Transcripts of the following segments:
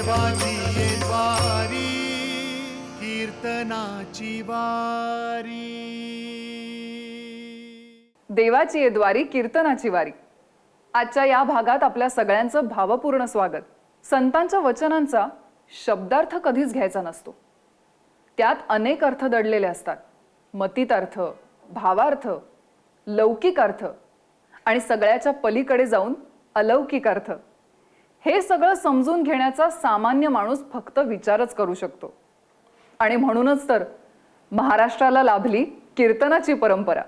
देवाची ये द्वारी कीर्तनाची वारी. देवाची ये द्वारी कीर्तनाची वारी. आजच्या या भागात आपल्या सगळ्यांचं भावपूर्ण स्वागत. संतांच्या वचनांचा शब्दार्थ कधीच घ्यायचा नसतो. त्यात अनेक अर्थ दडलेले असतात. मतीत अर्थ, भावार्थ, लौकिक अर्थ आणि सगळ्याच्या पलीकडे जाऊन अलौकिक अर्थ. हे सगळं समजून घेण्याचा सामान्य माणूस फक्त विचारच करू शकतो. आणि म्हणूनच तर महाराष्ट्राला लाभली कीर्तनाची परंपरा,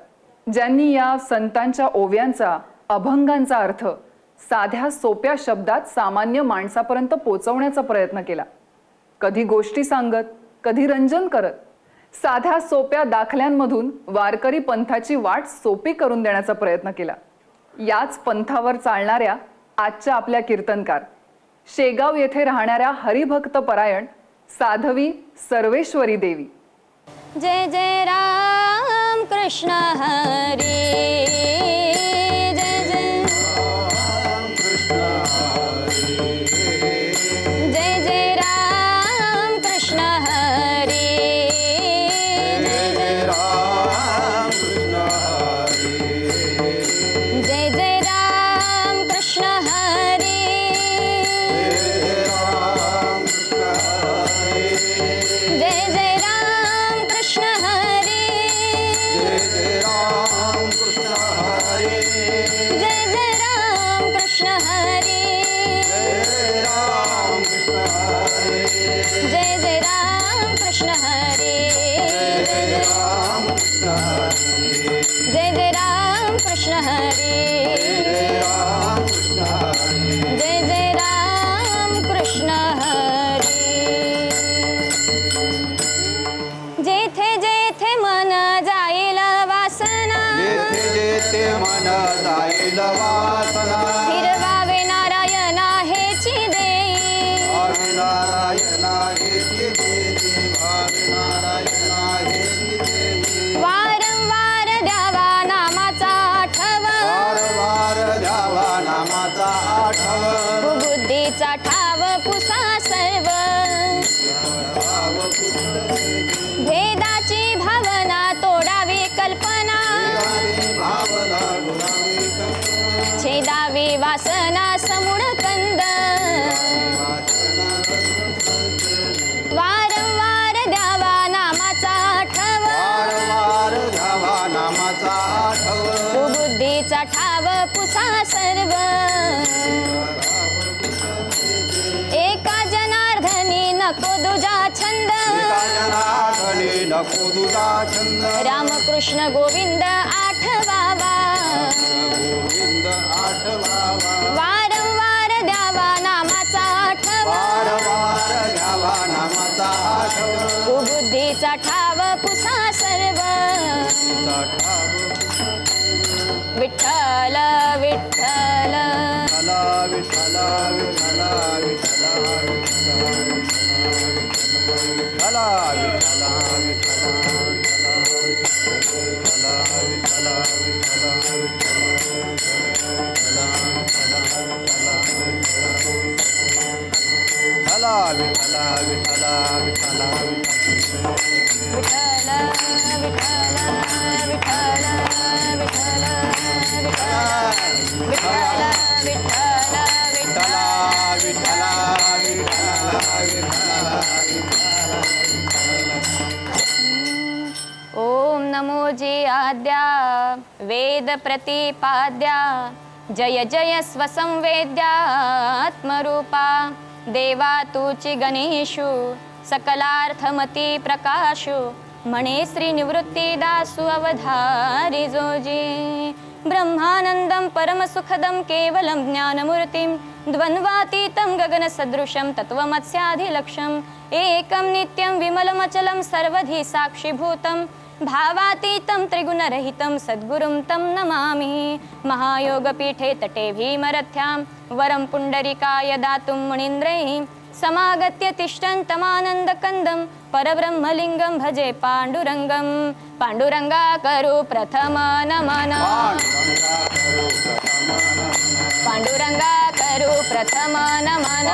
ज्यांनी या संतांच्या ओव्यांचा, अभंगांचा अर्थ साध्या सोप्या शब्दात सामान्य माणसापर्यंत पोचवण्याचा प्रयत्न केला. कधी गोष्टी सांगत, कधी रंजन करत, साध्या सोप्या दाखल्यांमधून वारकरी पंथाची वाट सोपी करून देण्याचा प्रयत्न केला. याच पंथावर चालणाऱ्या आजच्या आपल्या कीर्तनकार, शेगाव येथे राहणाऱ्या हरिभक्त परायण साध्वी सर्वेश्वरी देवी. जय जय राम कृष्ण हरी. जय जय जय जय राम कृष्ण हरी. जय जय राम कृष्ण हरी. जय जय राम कृष्ण हरी. जय जय राम कृष्ण हरी. जय जय राम कृष्ण हरी. जय जय राम कृष्ण हरी. जय जय राम कृष्ण हरी. जेथे जेथे मन जाईल वासना, जेथे मन जाईल वासना, फिरवावे नारायणा हेची देई. भावी नारायणा हेची देई. भावी नारायणा हेची देई. वारंवार द्यावा नामाचा आठव. वारंवार द्यावा नामाचा आठव. बुद्धीचा ठाव पुसा सर्व. भेदाची भावना तोडावी कल्पना. भावना गुणावी कल्पना. छेदावी वासना समूळ कंद. वारंवार द्यावा नामाचा आठव. वारंवार द्यावा नामाचा आठव. बुद्धीचा ठाव पुसा सर्व. एका जनार्दनी नको दुजा छंद. एका जनार्दनी नको दुजा छंद. रामकृष्ण गोविंद आठवावा. गोविंद आठवावा. वारंवार द्यावा नामाचा आठव. वारंवार द्यावा नामाचा आठव. बुद्धीचा ठाव पुसा सर्व. विठ्ठल विठ्ठल. विठ्ठला विठ्ठला विठ्ठला विठ्ठला विठ्ठला विठ्ठला ओम नमो जी आद्या वेद प्रतिपाद्या. जय जय स्वसंवेद्या आत्मरूपा. देवा तुची गणेशु सकलार्थमती प्रकाशु. म्हणे श्री निवृत्ती दासु अवधारी जोजी. ब्रह्मानंदं परमसुखदं केवलं ज्ञानमूर्तिं. द्वन्द्वातीतं गगनसदृशं तत्त्वमस्याधिलक्ष्यम्. एकं नित्यं विमलमचलं सर्वधी साक्षिभूतं. भावातीतं त्रिगुणरहितं सद्गुरुं तं नमामि. महायोगपीठे तटे भीमरथ्यां वरं पुण्डरीकाय दातुं मुनीन्द्रैः. समागत्य तिष्ठन्तमानन्दकन्दं परब्रह्मलिङ्गं भजे पाण्डुरङ्गं. पाण्डुरङ्गा करो प्रथम नमन. पाण्डुरङ्गा करो प्रथम नमन.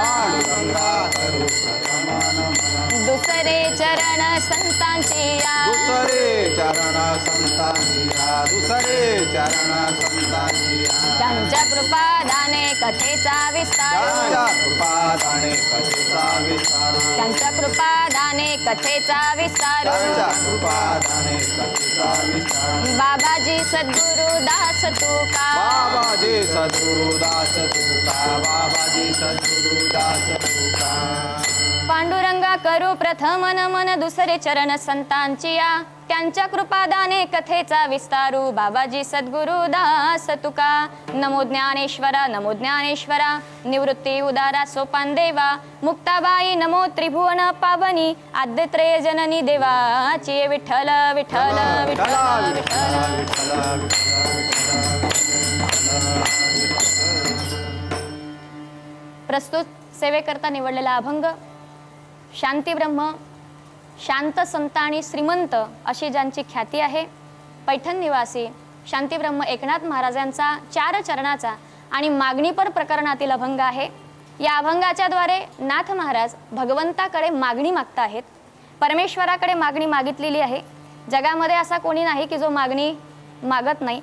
दुसरे चरण संतांची या दुसरे चरण संतांची या दुसरे चरण संतांची या त्यांच्या कृपादाने कथेचा विस्तार त्यांच्या कृपादाने कथेचा विस्तार त्यांच्या कृपादाने कथेचा विस्तार त्यांच्या कृपादाने कथेचा विस्तार बाबाजी सद्गुरु दास तुका बाबाजी सद्गुरुदास तुका बाबाजी सद्गुरुदास तुका पांडुरंगा करू प्रथम नमन दुसरे चरण संतांची या त्यांच्या कृपादाने कथेचा विस्तारू बाबाजी सद्गुरु दास तुका नमो ज्ञानेश्वरा निवृत्ती उदारा सोपान देवा मुक्ताबाई नमो त्रिभुवन पावनी आद्यत्रय जननी देवाची विठ्ठल विठ्ठल विठ्ठल विठ्ठल प्रस्तुत सेवेकरता निवडलेला अभंग शांतीब्रह्म शांत संत आणि श्रीमंत अशी ज्यांची ख्याती आहे पैठण निवासी शांतीब्रह्म एकनाथ महाराजांचा 4 चरणाचा आणि मागणीपर प्रकरणातील अभंग आहे. या अभंगाच्या द्वारे नाथ महाराज भगवंताकडे मागणी मागता आहेत. परमेश्वराकडे मागणी मागितलेली आहे. जगामध्ये असा कोणी नाही की जो मागणी मागत नाही.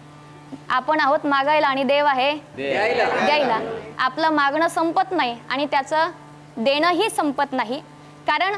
आपण आहोत मागायला आणि देव आहे द्यायला. आपलं मागणं संपत नाही आणि त्याचं देणंही संपत नाही. कारण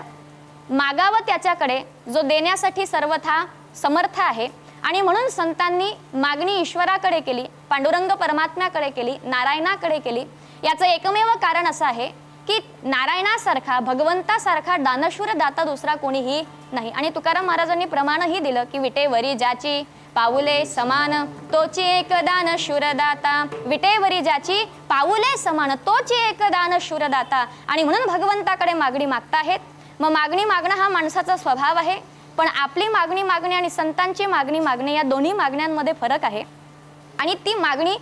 मागावं त्याच्याकडे जो देण्यासाठी सर्वथा समर्थ आहे. आणि म्हणून संतांनी मागणी ईश्वराकडे केली, पांडुरंग परमात्म्याकडे केली, नारायणाकडे केली. याचं एकमेव कारण असं आहे की नारायणासारखा भगवंतासारखा दानशूर दाता दुसरा कोणीही नाही. आणि तुकाराम महाराजांनी प्रमाणही दिलं की विटेवरी ज्याची पाऊले समान तोची एक दान शूरदाता. विटेवरी ज्याची पाऊले समान तोची एक दान शूरदाता. आणि म्हणून भगवंताकडे मागणी मागता आहेत. मग मागणी मागणं हा माणसाचा स्वभाव आहे. पण आपली मागणी मागणे आणि संतांची मागणी मागणे या दोन्ही मागण्यांमध्ये फरक आहे. आणि ती मागणी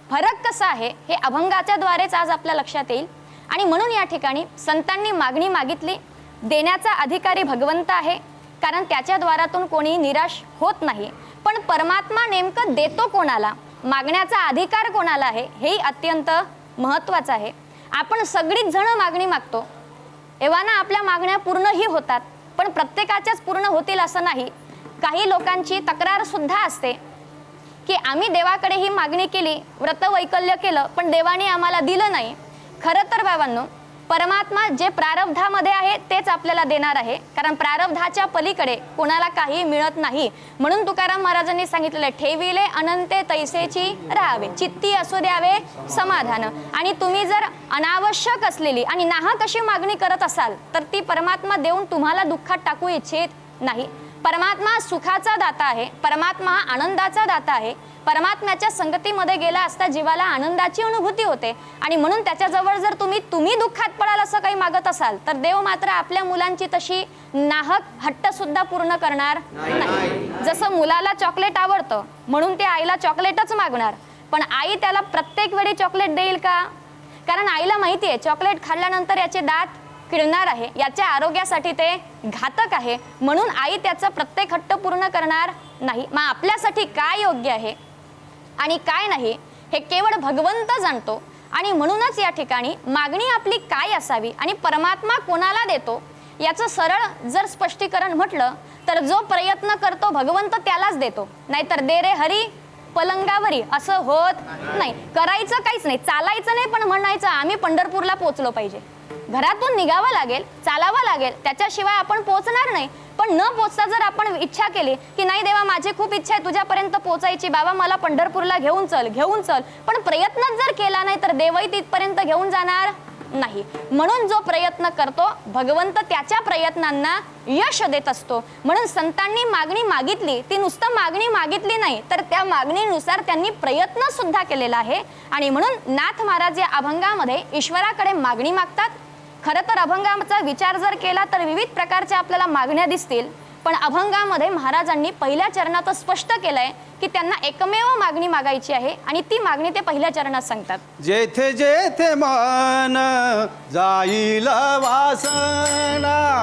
फरक कसा आहे हे अभंगाच्या द्वारेच आज आपल्या लक्षात येईल. आणि म्हणून या ठिकाणी संतांनी मागणी मागितली. देण्याचा अधिकारी भगवंत आहे, कारण त्याच्या द्वारातून कोणी निराश होत नाही. पण परमात्मा नेमकं देतो कोणाला, मागण्याचा अधिकार कोणाला आहे हेही अत्यंत महत्त्वाचं आहे. आपण सगळीच जण मागणी मागतो, एव्हाना आपल्या मागण्या पूर्णही होतात, पण प्रत्येकाच्याच पूर्ण होतील असं नाही. काही लोकांची तक्रार सुद्धा असते की आम्ही देवाकडे ही मागणी केली, व्रतवैकल्य केलं, पण देवाने आम्हाला दिलं नाही. खरं तर बाबांनो, परमात्मा जे प्रारब्धामध्ये आहे तेच आपल्याला देणार आहे. कारण प्रारब्धाच्या पलीकडे कोणाला काही मिळत नाही. म्हणून तुकाराम महाराजांनी सांगितलेलं ठेविले अनंते तैसेची राहावे, चित्ती असू द्यावे समाधान. आणि तुम्ही जर अनावश्यक असलेली आणि नाहक अशी मागणी करत असाल तर ती परमात्मा देऊन तुम्हाला दुःखात टाकू इच्छित नाही. परमात्मा सुखाचा दाता आहे. परमात्मा हा आनंदाचा दाता आहे. परमात्म्याच्या संगतीमध्ये गेला असता जीवाला आनंदाची अनुभूती होते. आणि म्हणून त्याच्याजवळ जर तुम्ही दुःखात पडाल असं काही मागत असाल तर देव मात्र आपल्या मुलांची तशी नाहक हट्ट सुद्धा पूर्ण करणार नाही. जसं मुलाला चॉकलेट आवडतं म्हणून ते आईला चॉकलेटच मागणार, पण आई त्याला प्रत्येक वेळी चॉकलेट देईल का? कारण आईला माहिती आहे चॉकलेट खाल्ल्यानंतर याचे दात किडणार आहे, याच्या आरोग्यासाठी ते घातक आहे. म्हणून आई त्याचा प्रत्येक हट्ट पूर्ण करणार नाही. मग आपल्यासाठी काय योग्य आहे आणि काय नाही हे केवळ भगवंत जाणतो. आणि म्हणूनच या ठिकाणी मागणी आपली काय असावी आणि परमात्मा कोणाला देतो याचं सरळ जर स्पष्टीकरण म्हटलं तर जो प्रयत्न करतो भगवंत त्यालाच देतो. नाहीतर दे रे हरी पलंगावरी असं होत नाही. करायचं काहीच नाही, चालायचं नाही, पण म्हणायचं आम्ही पंढरपूरला पोहोचलो पाहिजे. घरातून निघावं लागेल, चालावं लागेल, त्याच्याशिवाय आपण पोहोचणार नाही. पण न पोचता जर आपण इच्छा केली की नाही देवा माझी खूप इच्छा आहे तुझ्यापर्यंत पोहोचायची, बाबा मला पंढरपूरला घेऊन चल, पण प्रयत्नच जर केला नाही तर देवही तिथपर्यंत घेऊन जाणार नाही. म्हणून जो प्रयत्न करतो भगवंत त्याच्या प्रयत्नांना यश देत असतो. म्हणून संतांनी मागणी मागितली, ती नुसतं मागणी मागितली नाही तर त्या मागणीनुसार त्यांनी प्रयत्न सुद्धा केलेला आहे. आणि म्हणून नाथ महाराज या अभंगामध्ये ईश्वराकडे मागणी मागतात. खरं तर अभंगाचा विचार जर केला तर विविध प्रकारच्या आपल्याला मागण्या दिसतील, पण अभंगामध्ये महाराजांनी पहिल्या चरणात स्पष्ट केलंय की त्यांना एकमेव मागणी मागायची आहे आणि ती मागणी ते पहिल्या चरणात सांगतात. जेथे जेथे मन जाईल वासना,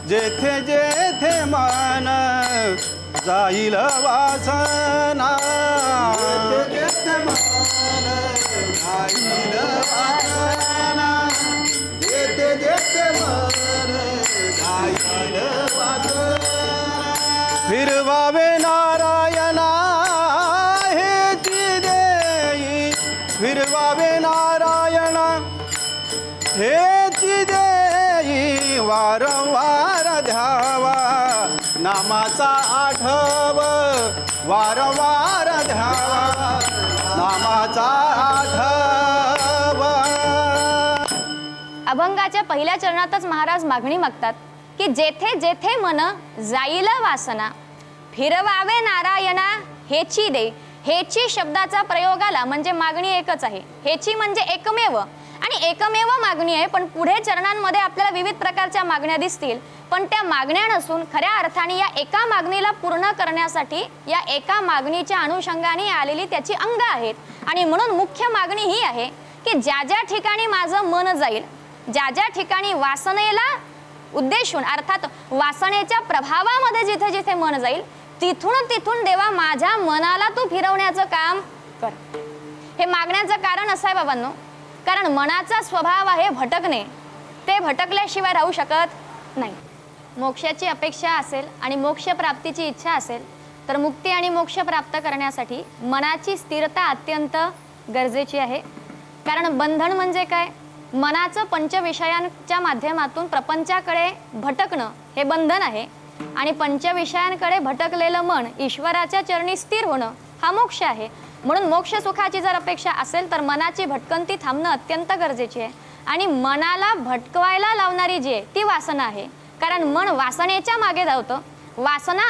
जेथे जेथे मन जाईल वासना, जेथे मन जाईल वासना, जेथे जेथे मन जाईल सुखाची देई वारंवार ध्यावा नामाचा आठव वारंवार ध्यावा नामाचा आठव. अभंगाच्या पहिल्या चरणातच महाराज मागणी मागतात की जेथे जेथे मन जाईल वासना फिरवावे नारायणा हेची दे. हेची शब्दाचा प्रयोग आला म्हणजे मागणी एकच आहे. हेची म्हणजे एकमेव आणि एकमेव मागणी आहे. पण पुढे चरणांमध्ये आपल्याला विविध प्रकारच्या मागण्या दिसतील, पण त्या मागण्या नसून खऱ्या अर्थाने या एका मागणीला पूर्ण करण्यासाठी या एका मागणीच्या अनुषंगाने आलेली त्याची अंग आहेत. आणि म्हणून मुख्य मागणी ही आहे की ज्या ज्या ठिकाणी माझं मन जाईल, ज्या ज्या ठिकाणी वासनेला उद्देशून अर्थात वासनेच्या प्रभावामध्ये जिथे जिथे मन जाईल तिथून तिथून देवा माझ्या मनाला तू फिरवण्याचं काम कर. हे मागण्याचं कारण असं आहे बाबांनो, कारण मनाचा स्वभाव आहे भटकणे. ते भटकल्याशिवाय राहू शकत नाही. मोक्षाची अपेक्षा असेल आणि मोक्ष प्राप्तीची इच्छा असेल तर मुक्ती आणि मोक्ष प्राप्त करण्यासाठी मनाची स्थिरता अत्यंत गरजेची आहे. कारण बंधन म्हणजे काय? मनाचं पंचविषयांच्या माध्यमातून प्रपंचाकडे भटकणं हे बंधन आहे. आणि पंचविषयांकडे भटकलेलं मन ईश्वराच्या चरणी स्थिर होणं हा मोक्ष आहे. म्हणून मोक्ष सुखाची जर अपेक्षा असेल तर मनाची भटकंती थांबणं अत्यंत गरजेची आहे. आणि मनाला भटकवायला लावणारी जी आहे ती वासना आहे. कारण मन वासनेच्या मागे धावतं. वासना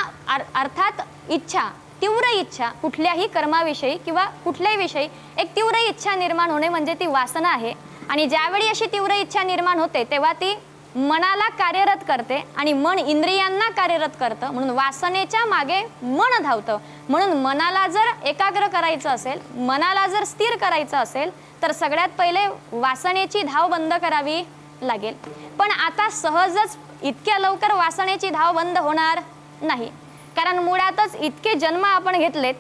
अर्थात इच्छा, तीव्र इच्छा कुठल्याही कर्माविषयी किंवा कुठल्याही विषयी एक तीव्र इच्छा निर्माण होणे म्हणजे ती वासना आहे. आणि ज्यावेळी अशी तीव्र इच्छा निर्माण होते तेव्हा ती मनाला कार्यरत करते आणि मन इंद्रियांना कार्यरत करतं. म्हणून वासनेच्या मागे मन धावतं. म्हणून मनाला जर एकाग्र करायचं असेल, मनाला जर स्थिर करायचं असेल तर सगळ्यात पहिले वासनेची धाव बंद करावी लागेल. पण आता सहजच इतक्या लवकर वासनेची धाव बंद होणार नाही. कारण मुळातच इतके जन्म आपण घेतलेत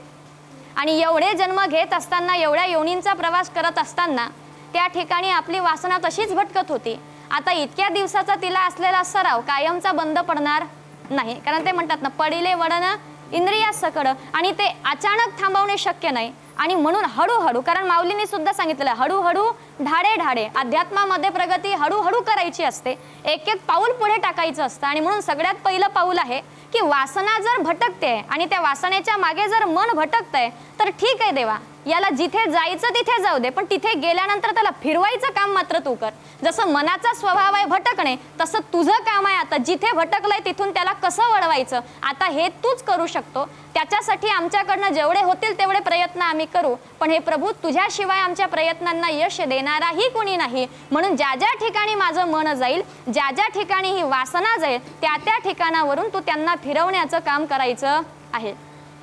आणि एवढे जन्म घेत असताना, एवढ्या योनींचा प्रवास करत असताना त्या ठिकाणी आपली वासना तशीच भटकत होती. आता इतक्या दिवसाचा तिला असलेला सराव कायमचा बंद पडणार नाही. कारण ते म्हणतात ना, पडिले वडन इंद्रियास सकड, आणि ते अचानक थांबवणे शक्य नाही. आणि म्हणून हळूहळू, कारण माऊलींनी सुद्धा सांगितलं हळूहळू ढाडे ढाडे, अध्यात्मामध्ये प्रगती हळूहळू करायची असते. एक एक पाऊल पुढे टाकायचं असतं. आणि म्हणून सगळ्यात पहिलं पाऊल आहे की वासना जर भटकते आणि त्या वासनेच्या मागे जर मन भटकतंय तर ठीक आहे देवा, याला जिथे जायचं तिथे जाऊ दे, पण तिथे गेल्यानंतर त्याला फिरवायचं काम मात्र तू कर. जसं मनाचा स्वभाव आहे भटकणे, तसं तुझं काम आहे आता जिथे भटकलंय तिथून त्याला कसं वळवायचं आता हे तूच करू शकतो. त्याच्यासाठी आमच्याकडनं जेवढे होतील तेवढे प्रयत्न आम्ही करू. पण हे प्रभू, तुझ्याशिवाय आमच्या प्रयत्नांना यश देणाराही कोणी नाही. म्हणून ज्या ज्या ठिकाणी माझं मन जाईल, ज्या ज्या ठिकाणी ही वासना जाईल, त्या त्या ठिकाणावरून तू त्यांना फिरवण्याचं काम करायचं आहे.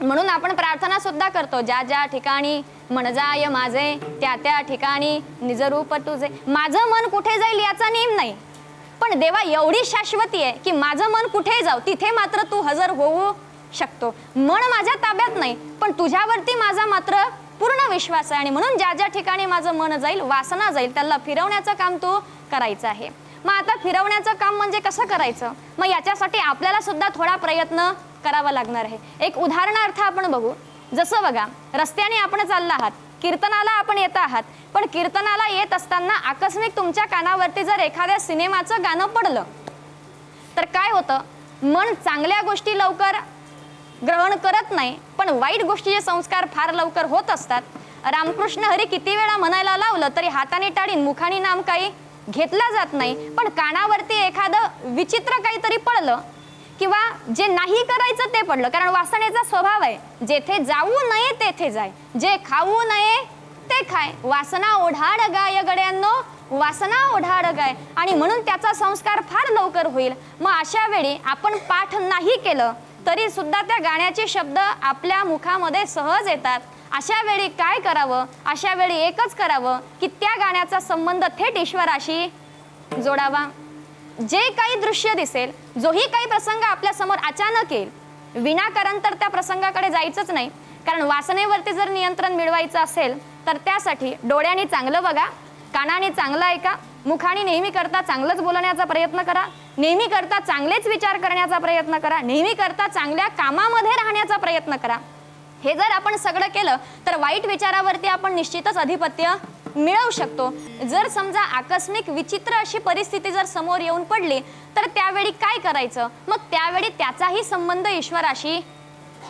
म्हणून आपण प्रार्थना सुद्धा करतो, ज्या ज्या ठिकाणी मन जाय माझे त्या त्या ठिकाणी निजरूप तुझे. माझं मन कुठे जाईल याचा नेम नाही, पण देवा एवढी शाश्वती आहे की माझं मन कुठे जाऊ तिथे मात्र तू हजर होऊ शकतो. मन माझ्या ताब्यात नाही, पण तुझ्यावरती माझा मात्र पूर्ण विश्वास आहे. आणि म्हणून ज्या ज्या ठिकाणी माझं मन जाईल, वासना जाईल, त्याला फिरवण्याचं काम तू करायचं आहे. मग आता फिरवण्याचं काम म्हणजे कसं करायचं? मग याच्यासाठी आपल्याला सुद्धा थोडा प्रयत्न करावा लागणार आहे. एक उदाहरणार्थ आपण बघू. जसं बघा, रस्त्याने आपण चालला आहात, कीर्तनाला आपण येत आहात, पण कीर्तनाला येत असताना आकस्मिक तुमच्या कानावरती जर एखाद्या सिनेमाचं गाणं पडलं तर काय होतं? मन चांगल्या गोष्टी लवकर ग्रहण करत नाही, पण वाईट गोष्टीचे संस्कार फार लवकर होत असतात. रामकृष्ण हरी किती वेळा म्हणायला लावलं तरी हाताने टाळीन मुखाने नाम काही घेतला जात नाही. पण कानावरती एखादं विचित्र काहीतरी पडलं किंवा जे नाही करायचं ते पडलं, कारण वासनेचा स्वभाव आहे जेथे जाऊ नये तेथे जाय, जे खाऊ नये ते खाय, वासना ओढाड गाय गड्यांनो, वासना ओढाड गाय. आणि म्हणून त्याचा संस्कार फार लवकर होईल. मग अशा वेळी आपण पाठ नाही केलं तरी सुद्धा त्या गाण्याचे शब्द आपल्या मुखामध्ये सहज येतात. अशा वेळी काय करावं? अशा वेळी एकच करावं की त्या गाण्याचा संबंध थेट ईश्वराशी जोडावा. जे काही दृश्य दिसेल, जोही काही प्रसंग आपल्या समोर अचानक येईल, विनाकारण तर त्या प्रसंगाकडे जायचंच नाही. कारण वासनेवरती जर नियंत्रण मिळवायचं असेल तर त्यासाठी डोळ्यांनी चांगलं बघा, कानाने चांगलं ऐका, मुखाने नेहमी करता चांगलंच बोलण्याचा प्रयत्न करा, नेहमी करता चांगलेच विचार करण्याचा प्रयत्न करा, नेहमी करता चांगल्या कामामध्ये राहण्याचा प्रयत्न करा. हे जर आपण सगळं केलं तर वाईट विचारावरती आपण निश्चितच अधिपत्य मिळवू शकतो. जर समजा आकस्मिक विचित्र अशी परिस्थिती जर समोर येऊन पडली तर त्यावेळी काय करायचं? मग त्यावेळी त्याचाही संबंध ईश्वराशी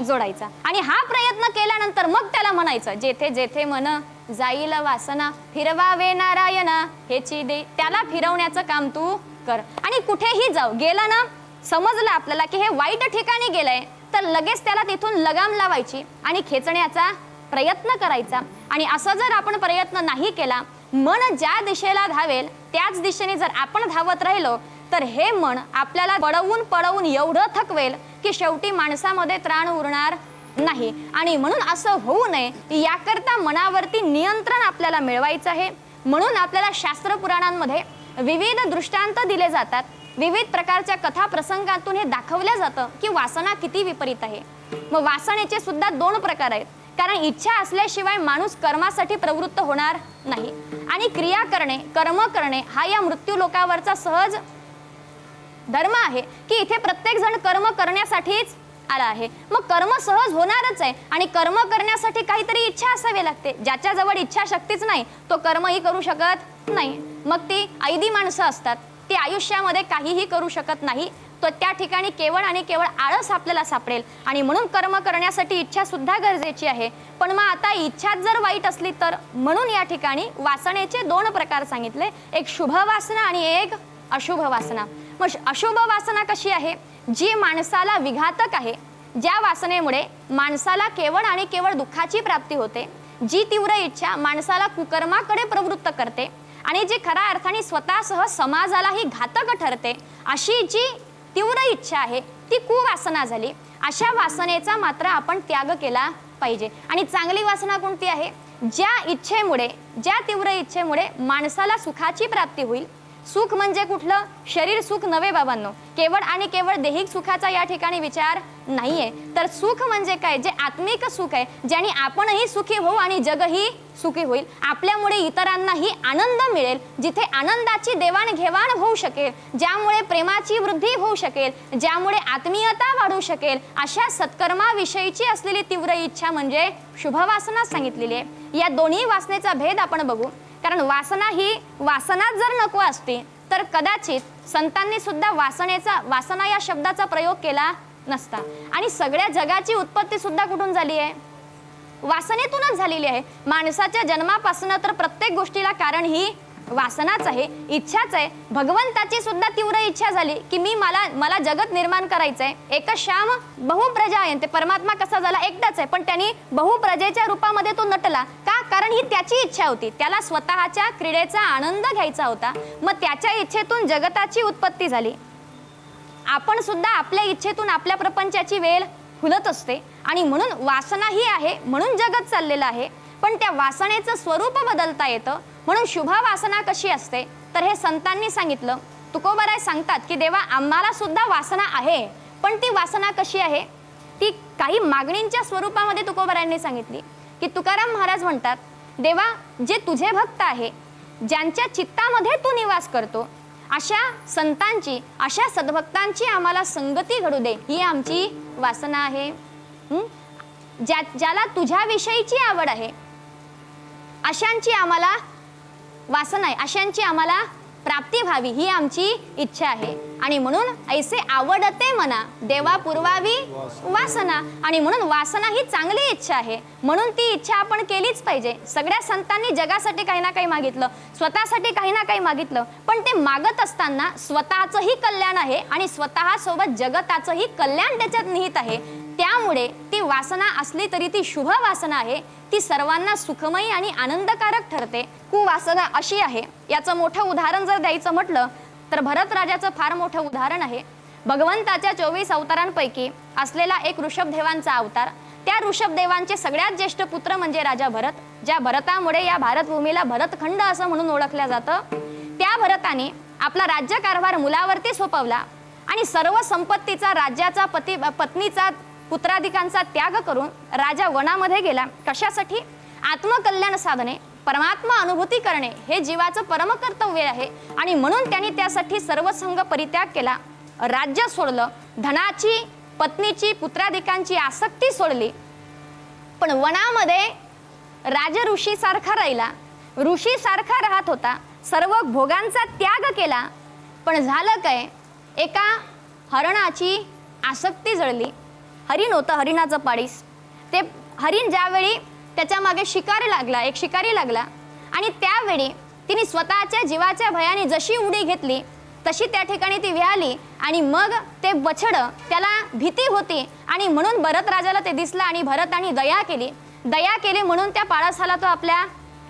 जोडायचा आणि हा प्रयत्न केल्यानंतर मग त्याला म्हणायचं, जेथे जेथे मन जाईल वासना फिरवावे नारायणा हेची दे. त्याला फिरवण्याचं काम तू कर. आणि कुठेही जाऊ गेला ना, समजलं आपल्याला की हे वाईट ठिकाणी गेलंय, तर लगेच त्याला तिथून लगाम लावायची आणि खेचण्याचा प्रयत्न करायचा. आणि असं जर आपण प्रयत्न नाही केला, मन ज्या दिशेला धावेल त्याच दिशेने जर आपण धावत राहिलो तर हे मन आपल्याला पळवून पळवून एवढं थकवेल की शेवटी माणसामध्ये त्राण उरणार नाही. आणि म्हणून असं होऊ नये याकरता मनावरती नियंत्रण आपल्याला मिळवायचं आहे. म्हणून आपल्याला शास्त्र पुराणांमध्ये विविध दृष्टांत दिले जातात. विविध प्रकारच्या कथा प्रसंगातून हे दाखवलं जातं की वासना किती विपरीत आहे. मग वासनेचे सुद्धा 2 प्रकार आहेत. कारण इच्छा असल्याशिवाय माणूस कर्मासाठी प्रवृत्त होणार नाही आणि क्रिया करणे, कर्म करणे हा या मृत्यू लोकावरचा सहज धर्म आहे की इथे प्रत्येक जण कर्म करण्यासाठीच आला आहे. मग कर्म सहज होणारच आहे आणि कर्म करण्यासाठी काहीतरी इच्छा असावी लागते. ज्याच्याजवळ इच्छा शक्तीच नाही तो कर्मही करू शकत नाही. मग ती ऐदी माणसं असतात, ती आयुष्यामध्ये काहीही करू शकत नाही. तो त्या ठिकाणी केवळ आणि केवळ आळस आपल्याला सापडेल. आणि म्हणून कर्म करण्यासाठी इच्छा सुद्धा गरजेची आहे. पण मग आता इच्छाच जर वाईट असली तर, म्हणून या ठिकाणी वासनेचे 2 प्रकार सांगितले, एक शुभ वासना आणि एक अशुभ वासना. मग अशुभ वासना कशी आहे? जी माणसाला विघातक आहे, ज्या वासनेमुळे माणसाला केवळ आणि केवळ दुःखाची प्राप्ती होते, जी तीव्र इच्छा माणसाला कुकर्माकडे प्रवृत्त करते आणि जी खऱ्या अर्थाने स्वतःसह समाजालाही घातक ठरते, अशी जी तीव्र इच्छा आहे ती कुवासना झाली. अशा वासनेचा मात्र आपण त्याग केला पाहिजे. आणि चांगली वासना कोणती आहे? ज्या इच्छेमुळे, ज्या तीव्र इच्छेमुळे माणसाला सुखाची प्राप्ती होईल. सुख म्हणजे कुठलं? शरीर सुख नव्हे बाबांनो, केवळ आणि केवळ दैहिक सुखाचा या ठिकाणी विचार नाहीये. तर सुख म्हणजे काय? जे आत्मिक सुख आहे, ज्याने आपणही सुखी होऊ आणि जगही सुखी होईल. आपल्यामुळे इतरांनाही आनंद मिळेल, जिथे आनंदाची देवाणघेवाण होऊ शकेल, ज्यामुळे प्रेमाची वृद्धी होऊ शकेल, ज्यामुळे आत्मीयता वाढू शकेल, अशा सत्कर्माविषयीची असलेली तीव्र इच्छा म्हणजे शुभवासना सांगितलेली आहे. या दोन्ही वासनेचा भेद आपण बघू. कारण वासना ही वासनाच जर नको असती तर कदाचित संतांनी सुद्धा वासना या शब्दाचा प्रयोग केला नसता. आणि सगळ्या जगाची उत्पत्ती सुद्धा कुठून झाली आहे? वासनेतूनच झालेली आहे. माणसाच्या जन्मापासून तर प्रत्येक गोष्टीला कारण ही वासनाच आहे, इच्छाच आहे. भगवंताची सुद्धा तीव्र इच्छा झाली की मला जगत निर्माण करायचंय. एक श्याम बहुप्रजायन्ते, परमात्मा कसा झाला? एकटाच आहे, पण त्यांनी बहुप्रजेच्या रूपामध्ये तो नटला का? कारण ही त्याची इच्छा होती. त्याला स्वतःच्या क्रीडेचा आनंद घ्यायचा होता. मग त्याच्या इच्छेतून जगताची उत्पत्ती झाली. आपण सुद्धा आपल्या इच्छेतून आपल्या प्रपंचाची वेल फुलत असते आणि म्हणून वासना ही आहे, म्हणून जगत चाललेलं आहे. पण त्या वासनेचं स्वरूप बदलता येतं. म्हणून शुभ वासना कशी असते तर हे संतांनी सांगितलं. तुकोबाराय सांगतात की देवा आम्हाला सुद्धा वासना आहे, पण ती वासना कशी आहे? ती काही मागणींच्या स्वरूपामध्ये तुकोबारायांनी सांगितली. की तुकाराम महाराज म्हणतात, देवा जे तुझे भक्त आहे, ज्यांच्या चित्तामध्ये तू निवास करतो, अशा संतांची, अशा सद्भक्तांची आम्हाला संगती घडू दे, ही आमची वासना आहे. ज्याला तुझ्याविषयीची आवड आहे अशांची आम्हाला वासना आहे, अशांची आम्हाला प्राप्ती व्हावी, ही आमची इच्छा आहे. आणि म्हणून ऐसे आवडते मना देवा पुरवावी वासना. आणि म्हणून वासना ही चांगली इच्छा आहे, म्हणून ती इच्छा आपण केलीच पाहिजे. सगळ्या संतांनी जगासाठी काही ना काही मागितलं, स्वतःसाठी काही ना काही मागितलं, पण ते मागत असताना स्वतःचंही कल्याण आहे आणि स्वतःसोबत जगताचंही कल्याण त्याच्यात निहित आहे. त्यामुळे ती वासना असली तरी ती शुभ वासना आहे. ती सर्वांना सुखमयी आणि आनंदकारक ठरते. कुवासना अशी आहे, याचं मोठं उदाहरण जर द्यायचं म्हटलं तर भरत राजाचं फार मोठं उदाहरण आहे. भगवंताच्या 24 अवतारांपैकी असलेला एक ऋषभदेवांचा अवतार. त्या ऋषभदेवांचे सगळ्यात ज्येष्ठ पुत्र म्हणजे राजा भरत, ज्या भरतामुळे या भारतभूमीला भरतखंड असं म्हणून ओळखलं जातं. त्या भरताने आपला राज्यकारभार मुलावरती सोपवला आणि सर्व संपत्तीचा, राज्याचा, पत्नीचा, पुत्राधिकांचा त्याग करून राजा वनामध्ये गेला. कशासाठी? आत्मकल्याण साधने, परमात्मा अनुभूती करणे हे जीवाचं परमकर्तव्य आहे. आणि म्हणून त्यांनी त्यासाठी सर्वसंग परित्याग केला, राज्य सोडलं, धनाची, पत्नीची, पुत्राधिकांची आसक्ती सोडली. पण वनामध्ये राजऋषी सारखा राहिला. ऋषी सारखा राहत होता, सर्व भोगांचा त्याग केला, पण झालं काय, एका हरणाची आसक्ती जळली. हरिण होतं, हरिणाचं पाडीस. ते हरिण ज्यावेळी त्याच्या मागे एक शिकारी लागला आणि त्यावेळी तिने स्वतःच्या जीवाच्या भयाने जशी उडी घेतली तशी त्या ठिकाणी ती विहाली आणि मग ते बछडं, त्याला भीती होती आणि म्हणून भरत राजाला ते दिसलं आणि भरताने दया केली म्हणून त्या पाळसाला तो आपल्या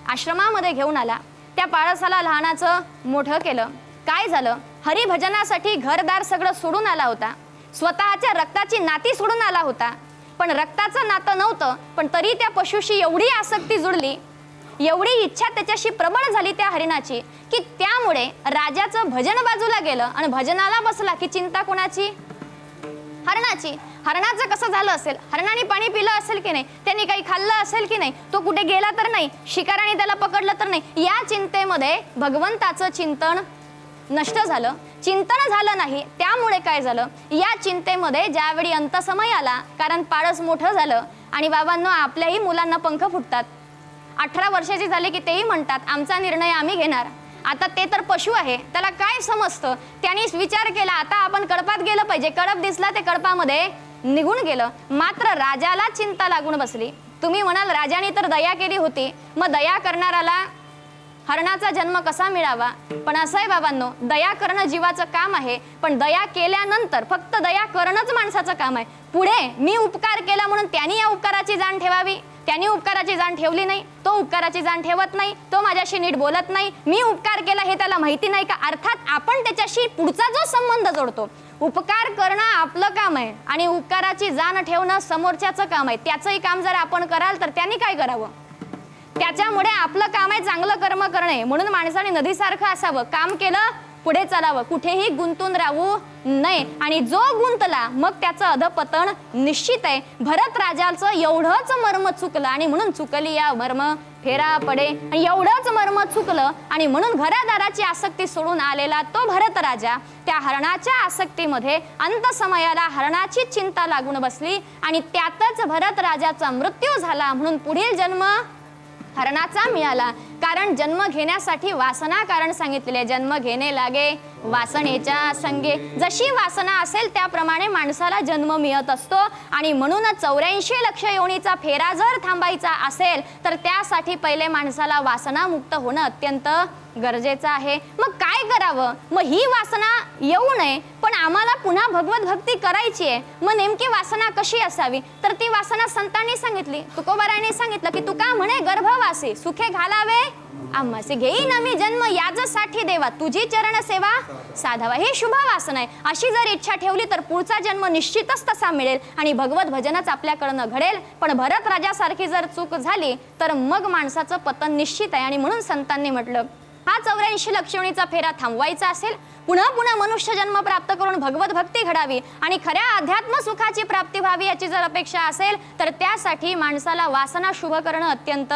आश्रमामध्ये घेऊन आला. त्या पाळसाला लहानाचं मोठं केलं. काय झालं, हरिभजनासाठी घरदार सगळं सोडून आला होता, स्वतःच्या रक्ताची नाती सोडून आला होता, पण रक्ताचं नातं नव्हतं, पण तरी त्या पशुशी एवढी आसक्ती जुळली, एवढी इच्छा त्याच्याशी प्रबळ झाली त्या हरिणाची की त्यामुळे राजाचं भजन बाजूला गेलं आणि भजनाला बसला की चिंता कोणाची, हरणाची. हरणाचं कसं झालं असेल, हरणाने पाणी पिलं असेल की नाही, त्यांनी काही खाल्लं असेल की नाही, तो कुठे गेला तर नाही, शिकाराने त्याला पकडलं तर नाही, या चिंतेमध्ये भगवंताचं चिंतन नष्ट झालं, चिंतन झालं नाही. त्यामुळे काय झालं, या चिंतेमध्ये ज्यावेळी अंतसमय आला, कारण पाळस मोठं झालं आणि बाबांनो आपल्याही मुलांना पंख फुटतात, 18 वर्षाची झाली की तेही म्हणतात आमचा निर्णय आम्ही घेणार. आता ते तर पशु आहे, त्याला काय समजतं, त्यांनी विचार केला आता आपण कळपात गेलं पाहिजे, कळप दिसला ते कळपामध्ये निघून गेलं. मात्र राजाला चिंता लागून बसली. तुम्ही म्हणाल राजाने तर दया केली होती, मग दया करणाराला हरणाचा जन्म कसा मिळावा, पण असं आहे बाबांनो, दया करणं जीवाचं काम आहे, पण दया केल्यानंतर फक्त दया करणंच माणसाचं काम आहे. पुढे मी उपकार केला म्हणून त्यांनी या उपकाराची जाण ठेवावी, त्यांनी उपकाराची जाण ठेवली नाही, तो उपकाराची जाण ठेवत नाही, तो माझ्याशी नीट बोलत नाही, मी उपकार केला हे त्याला माहिती नाही का. अर्थात आपण त्याच्याशी पुढचा जो संबंध जोडतो, उपकार करणं आपलं काम आहे आणि उपकाराची जाण ठेवणं समोरच्याचं काम आहे. त्याचंही काम जर आपण कराल तर त्यांनी काय करावं, त्याच्यामुळे आपलं काम आहे चांगलं कर्म करणे. म्हणून माणसाने नदीसारखं असावं, काम केलं पुढे चालावं, कुठेही गुंतून राहू नये, आणि जो गुंतला मग त्याचं अधपतन निश्चित आहे. भरत राजाचं एवढंच मर्म चुकलं आणि म्हणून चुकली या मर्म फेरा पडे, आणि एवढंच मर्म चुकलं आणि म्हणून घरादाराची आसक्ती सोडून आलेला तो भरत राजा त्या हरणाच्या आसक्तीमध्ये अंतसमयाला हरणाची चिंता लागून बसली आणि त्यातच भरत राजाचा मृत्यू झाला. म्हणून पुढील जन्म हरणाचा मिळाला, कारण जन्म घेण्यासाठी वासना कारण सांगितलेले, जन्म घेणे लागे वासनेच्या संगे. जशी वासना असेल त्याप्रमाणे माणसाला जन्म मिळत असतो आणि म्हणूनच 84 लक्ष योनीचा फेरा जर थांबायचा असेल तर त्यासाठी पहिले माणसाला वासना मुक्त होणं अत्यंत गरजेचं आहे. मग काय करावं, मग ही वासना येऊ नये पण आम्हाला पुन्हा भगवत भक्ती करायची आहे, मग नेमकी वासना कशी असावी, तर ती वासना संतांनी सांगितली. तुकोबाराने सांगितलं की तुका म्हणे गर्भवासी सुखे घालावे आम्हासी, घेईन आम्ही जन्म याजसाठी देवा, तुझी चरण सेवा साधावा. ही शुभ वासना आहे. अशी जर इच्छा ठेवली तर पुढचा जन्म निश्चितच तसा मिळेल आणि भगवत भजनच आपल्याकडनं घडेल. पण भरत राजासारखी जर चूक झाली तर मग माणसाचं पतन निश्चित आहे. आणि म्हणून संतांनी म्हटलं हा 84 लक्षणीचा फेरा थांबवायचा असेल, पुन्हा पुन्हा मनुष्य जन्म प्राप्त करून भगवत भक्ती घडावी आणि खऱ्या अध्यात्म सुखाची प्राप्ती व्हावी याची जर अपेक्षा असेल तर त्यासाठी माणसाला वासना शुभ करणं अत्यंत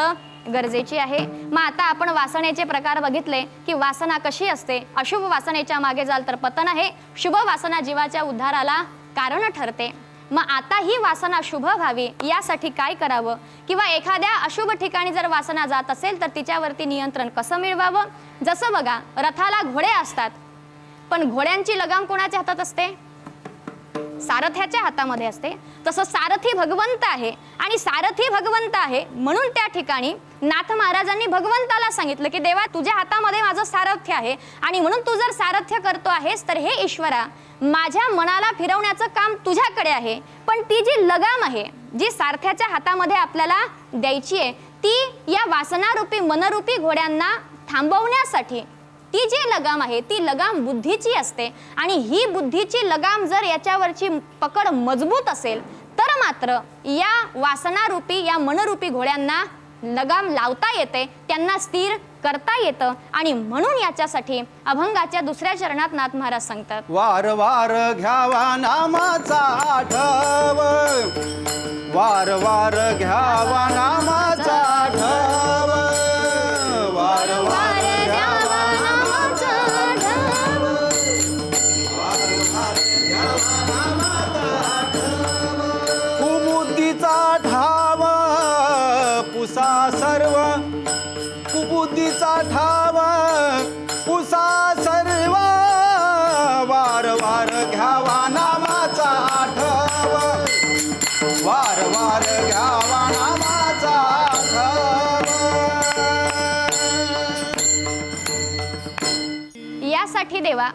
गरजेची आहे. मग आता आपण वासनेचे प्रकार बघितले की वासना कशी असते. अशुभ वासनेच्या मागे जाल तर पतन आहे, शुभ वासना जीवाच्या उद्धाराला कारण ठरते. मग आता ही वासना शुभ व्हावी यासाठी काय करावं, किंवा एखाद्या अशुभ ठिकाणी जर वासना जात असेल तर तिच्यावरती नियंत्रण कसं मिळवावं. जसं बघा रथाला घोडे असतात, पण घोड्यांची लगाम कोणाच्या हातात असते, सारथ्याच्या हातामध्ये असते. तसं सारथी भगवंत आहे आणि सारथी भगवंत आहे म्हणून त्या ठिकाणी नाथ महाराजांनी भगवंताला सांगितलं की देवा तुझ्या हातामध्ये माझं सारथ्य आहे आणि म्हणून तू जर सारथ्य करतो आहेस तर हे ईश्वरा माझ्या मनाला फिरवण्याचं काम तुझ्याकडे आहे, पण ती जी लगाम आहे जी सारथ्याच्या हातामध्ये आपल्याला द्यायची आहे ती या वासनारूपी मनरूपी घोड्यांना थांबवण्यासाठी ती जी लगाम आहे ती लगाम बुद्धीची असते. आणि ही बुद्धीची लगाम जर याच्यावरची पकड मजबूत असेल तर मात्र या वासनारूपी या मनरूपी घोड्यांना लगाम लावता येते, त्यांना स्थिर करता येतं. आणि म्हणून याच्यासाठी अभंगाच्या दुसऱ्या चरणात नाथ महाराज सांगतात वार वार घ्यावा नामाचा आठव, वार वार घ्यावा नामाचा आठव, वार वार घ्यावा नामाचा आठव, वार वार घ्यावा नामाचा आठव. कुबुद्धीचा ठाव पुसा सर्व, कुबुद्धी घ्यावा नामाचा आठव वार वार घ्यावा नामाचा आठव यासाठी देवा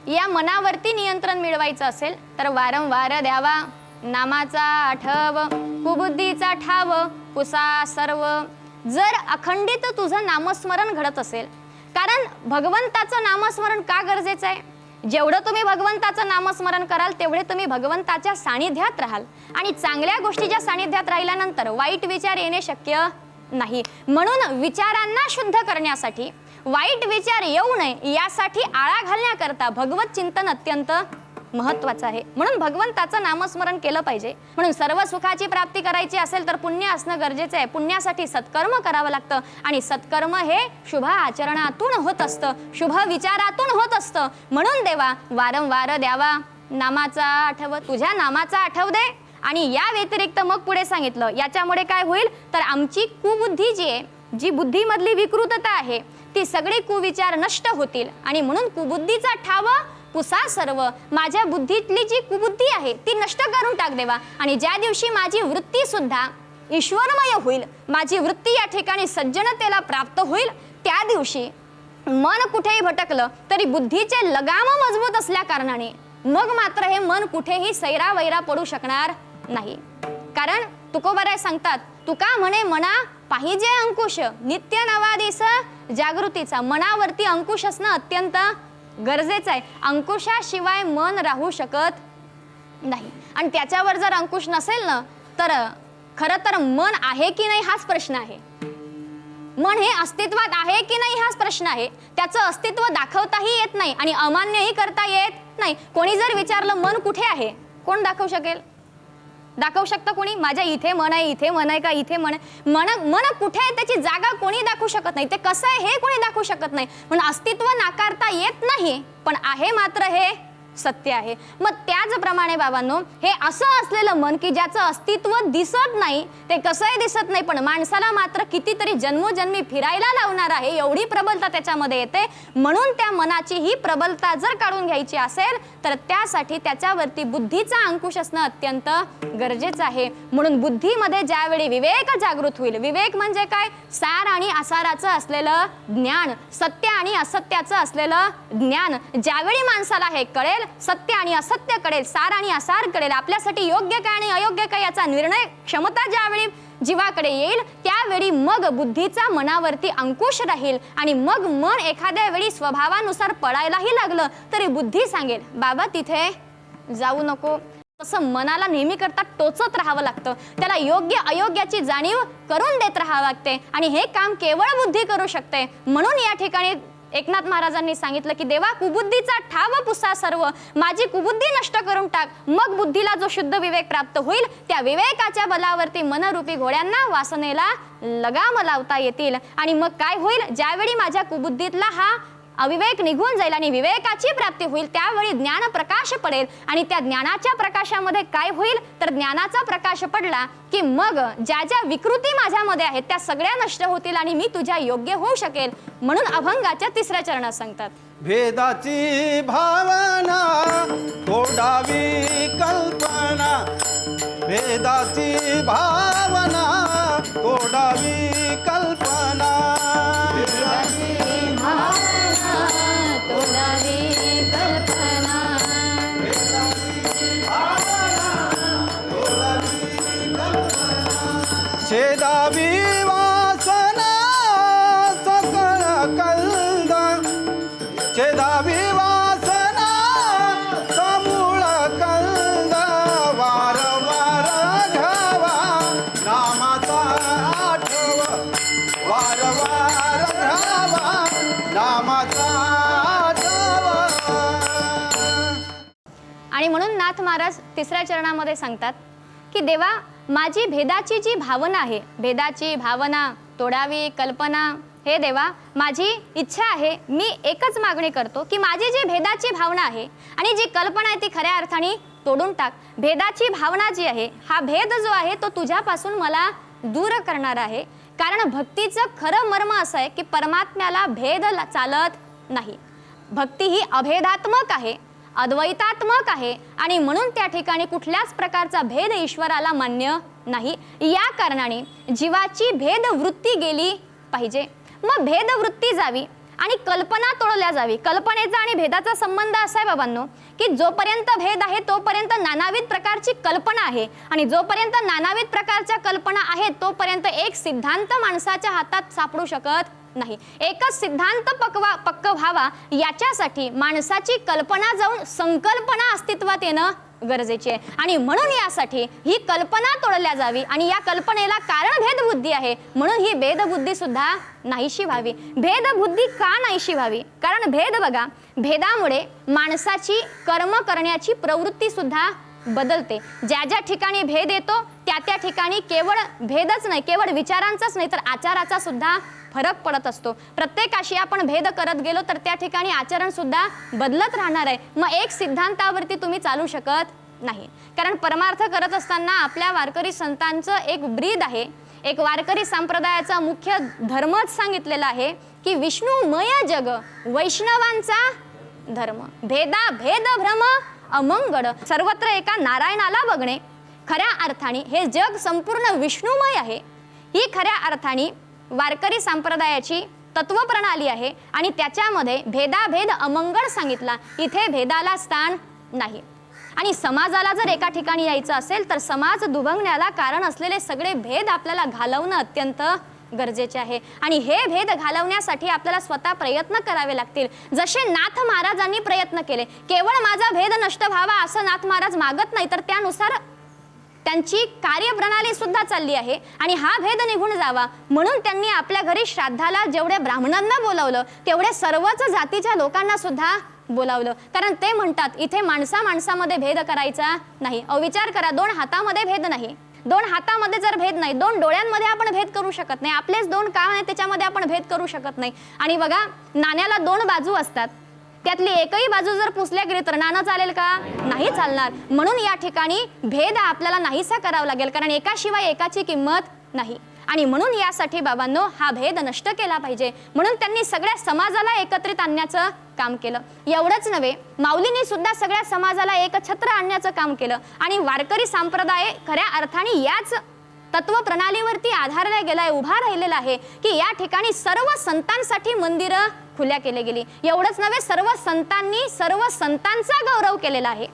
या मनावरती नियंत्रण मिळवायचं असेल तर वारंवार द्यावा नामाचा आठव कुबुद्धीचा ठाव पुसा सर्व. जर अखंडित तुझं नामस्मरण घडत असेल, कारण भगवंताचं नामस्मरण का गरजेचं आहे? जेवढं तुम्ही भगवंताचं नामस्मरण कराल तेवढे तुम्ही भगवंताच्या सानिध्यात राहाल आणि चांगल्या गोष्टीच्या सानिध्यात राहिल्यानंतर वाईट विचार येणे शक्य नाही. म्हणून विचारांना शुद्ध करण्यासाठी, वाईट विचार येऊ नये यासाठी आळा घालण्याकरता भगवत चिंतन अत्यंत महत्वाचं आहे. म्हणून भगवंताचं नामस्मरण केलं पाहिजे. म्हणून सर्व सुखाची प्राप्ती करायची असेल तर पुण्य असणं गरजेचं आहे. पुण्यासाठी सत्कर्म करावं लागतं आणि सत्कर्म हे शुभ आचरणातून होत असतं, शुभ विचारातून होत असतं. म्हणून देवा वारंवार द्यावा नामाचा आठव, तुझ्या नामाचा आठव दे. आणि या व्यतिरिक्त मग पुढे सांगितलं याच्यामुळे काय होईल तर आमची कुबुद्धी जी आहे, जी बुद्धीमधली विकृतता आहे, ती सगळी कुविचार नष्ट होतील. आणि म्हणून कुबुद्धीचा ठाव पुसा सर्व, माझ्या बुद्धीतली जी कुबुद्धी आहे ती नष्ट करून टाक देवा. आणि ज्या दिवशी माझी वृत्ती सुद्धा ईश्वरमय होईल, माझी वृत्ती या ठिकाणी सज्जनतेला प्राप्त होईल, त्या दिवशी मन कुठेही भटकलं तरी बुद्धीचे लगाम मजबूत असल्या कारणाने मग मात्र हे मन कुठेही सैरा वैरा पडू शकणार नाही. कारण तुकोबाराय सांगतात, तुका म्हणे मना पाहिजे अंकुश, नित्य नवा दिस जागृतीचा. मनावरती अंकुश असणं अत्यंत गरजेचं आहे. अंकुशाशिवाय मन राहू शकत नाही. आणि त्याच्यावर जर अंकुश नसेल ना तर खरं तर मन आहे की नाही हाच प्रश्न आहे. मन हे अस्तित्वात आहे की नाही हाच प्रश्न आहे. त्याचं अस्तित्व दाखवताही येत नाही आणि अमान्यही करता येत नाही. कोणी जर विचारलं मन कुठे आहे, कोण दाखवू शकेल? दाखवू शकतं कोणी? माझ्या इथे मन आहे, इथे मन आहे का, इथे मन आहे? मन कुठे आहे त्याची जागा कोणी दाखवू शकत नाही. ते कसं आहे हे कोणी दाखवू शकत नाही. म्हणून अस्तित्व नाकारता येत नाही, पण आहे मात्र हे सत्य आहे. मग त्याचप्रमाणे बाबांनो, हे असं असलेलं मन की ज्याचं अस्तित्व दिसत नाही, ते कसंही दिसत नाही पण माणसाला मात्र कितीतरी जन्मोजन्मी फिरायला लावणार आहे, एवढी प्रबलता त्याच्यामध्ये येते. म्हणून त्या मनाची ही प्रबलता जर काढून घ्यायची असेल तर त्यासाठी त्याच्यावरती बुद्धीचा अंकुश असणं अत्यंत गरजेचं आहे. म्हणून बुद्धीमध्ये ज्यावेळी विवेक जागृत होईल, विवेक म्हणजे काय? सार आणि असाराचं असलेलं ज्ञान, सत्य आणि असत्याचं असलेलं ज्ञान. ज्यावेळी माणसाला हे कळेल, सत्य आणि असत्य कळेल, सार आणि असार कळेल, आपल्यासाठी योग्य काय आणि अयोग्य काय याचा निर्णय क्षमता ज्यावेळी जीवाकडे येईल, त्यावेळी मग बुद्धीचा मनावरती अंकुश राहील. आणि मग मन एखाद्या वेळी स्वभावानुसार पळायलाही लागलं तरी बुद्धी सांगेल, बाबा तिथे जाऊ नको. तसं मनाला नेहमी करता टोचत राहावं लागतं, त्याला योग्य अयोग्याची जाणीव करून देत राहावं लागते. आणि हे काम केवळ बुद्धी करू शकते. म्हणून या ठिकाणी एकनाथ महाराजांनी सांगितलं की देवा कुबुद्धीचा ठाव पुसा सर्व, माझी कुबुद्धी नष्ट करून टाक. मग बुद्धीला जो शुद्ध विवेक प्राप्त होईल, त्या विवेकाच्या बलावरती मनरूपी घोड्यांना वासनेला लगाम लावता येतील. आणि मग काय होईल? ज्यावेळी माझ्या कुबुद्धीतला हा अविवेक निघून जाईल आणि विवेकाची प्राप्ती होईल, त्यावेळी ज्ञान प्रकाश पडेल. आणि त्या ज्ञानाच्या प्रकाशामध्ये काय होईल तर ज्ञानाचा प्रकाश पडला की मग ज्या ज्या विकृती माझ्यामध्ये आहेत त्या सगळ्या नष्ट होतील आणि मी तुझ्या योग्य होऊ शकेल. म्हणून अभंगाच्या 3ऱ्या चरणात सांगतात, भेदाची भावना तोडावी कल्पना, भेदाची भावना तोडावी कल्पना, छेदावी वासना सकळ कल्द, छेदावी वासना समूळ कल्द, वार वार घ्यावा नामाचा आठव, वार वार घ्यावा नामाचा आठव. आणि म्हणून नाथ महाराज 3ऱ्या चरणामध्ये सांगतात की देवा माझी भेदाची जी भावना आहे, भेदाची भावना तोडावी कल्पना. हे देवा माझी इच्छा आहे, मी एकच मागणी करतो की माझी जी भेदाची भावना आहे आणि जी कल्पना आहे ती खऱ्या अर्थाने तोडून टाक. भेदाची भावना जी आहे, हा भेद जो आहे तो तुझ्यापासून मला दूर करणार आहे. कारण भक्तीचं खरं मर्म असं आहे की परमात्म्याला भेद चालत नाही. भक्ती ही अभेदात्मक आहे अद्वैतात्मक आहे आणि म्हणून त्या ठिकाणी कुठल्याच प्रकारचा भेद ईश्वराला मान्य नाही. या कारणाने जीवाची भेदवृत्ती गेली पाहिजे. मग भेदवृत्ती जावी आणि कल्पना तोडल्या जावी. कल्पनेचा आणि भेदाचा संबंध असा आहे बाबांनो की जोपर्यंत भेद आहे तोपर्यंत नानाविध प्रकारची कल्पना आहे आणि जोपर्यंत नानाविध प्रकारच्या कल्पना आहेत तोपर्यंत एक सिद्धांत माणसाच्या हातात सापडू शकत नाही. एकच सिद्धांत पक्क व्हावा याच्यासाठी माणसाची कल्पना जाऊन संकल्पना अस्तित्वात येणं गरजेचे आहे आणि म्हणून यासाठी ही कल्पना तोडल्या जावी आणि या कल्पनेला कारण भेदबुद्धी आहे म्हणून ही भेदबुद्धी सुद्धा नाहीशी व्हावी. भेदबुद्धी का नाहीशी व्हावी? कारण भेद बघा, भेदामुळे माणसाची कर्म करण्याची प्रवृत्ती सुद्धा बदलते. ज्या ज्या ठिकाणी भेद येतो त्या ठिकाणी केवळ भेदच नाही, केवळ विचारांचाच नाही तर आचाराचा सुद्धा फरक पडत असतो. प्रत्येकाशी आपण भेद करत गेलो तर त्या ठिकाणी आचरण सुद्धा बदलत राहणार आहे. मग एक सिद्धांतावरती तुम्ही चालू शकत नाही. कारण परमार्थ करत असताना आपल्या वारकरी संतांचं एक ब्रीद आहे, एक वारकरी संप्रदायाचा मुख्य धर्मच सांगितलेला आहे की विष्णुमय जग वैष्णवांचा धर्म. भेदा भेद भ्रम अमंगळ सर्वत्र एका नारायणाला बघणे. खऱ्या अर्थाने हे जग संपूर्ण विष्णुमय आहे. ही खऱ्या अर्थाने वारकरी संप्रदायाची तत्वप्रणाली आहे आणि त्याच्यामध्ये भेदाभेद अमंगळ सांगितला. इथे भेदाला स्थान नाही. आणि समाजाला जर एका ठिकाणी यायचं असेल तर समाज दुभंगण्याला कारण असलेले सगळे भेद आपल्याला घालवणं अत्यंत गरजेचे आहे आणि हे भेद घालवण्यासाठी आपल्याला स्वतः प्रयत्न करावे लागतील. जसे नाथ महाराजांनी प्रयत्न केले. केवळ माझा भेद नष्ट व्हावा असं नाथ महाराज मागत नाही तर त्यानुसार त्यांची कार्यप्रणाली सुद्धा चालली आहे आणि हा भेद निघून जावा म्हणून त्यांनी आपल्या घरी श्राद्धाला जेवढ्या ब्राह्मणांना बोलावलं तेवढे सर्वच जातीच्या लोकांना सुद्धा बोलावलं. कारण ते म्हणतात इथे माणसामध्ये भेद करायचा नाही. विचार करा, दोन हातामध्ये भेद नाही, दोन हातामध्ये जर भेद नाही, दोन डोळ्यांमध्ये आपण भेद करू शकत नाही, आपलेच दोन कान आहेत त्याच्यामध्ये आपण भेद करू शकत नाही. आणि बघा, नाण्याला दोन बाजू असतात, त्यातली एकही बाजू जर पुसल्या गेली तर नाणं चालेल का? नाही चालणार. म्हणून या ठिकाणी भेद आपल्याला नाहीसा करावा लागेल कारण एकाशिवाय एकाची किंमत नाही. आणि म्हणून यासाठी बाबांनो हा भेद नष्ट केला पाहिजे म्हणून त्यांनी सगळ्या समाजाला एकत्रित आणण्याचं काम केलं. एवढंच नव्हे, माऊलींनी सुद्धा सगळ्या समाजाला एकछत्र आणण्याचं काम केलं आणि वारकरी संप्रदाय खऱ्या अर्थाने याच तत्व प्रणालीवरती आधारला गेलाय, उभा राहिलेला आहे की या ठिकाणी सर्व संतांसाठी मंदिरं खुल्या केली गेली. एवढंच नव्हे, सर्व संतांनी सर्व संतांचा गौरव केलेला आहे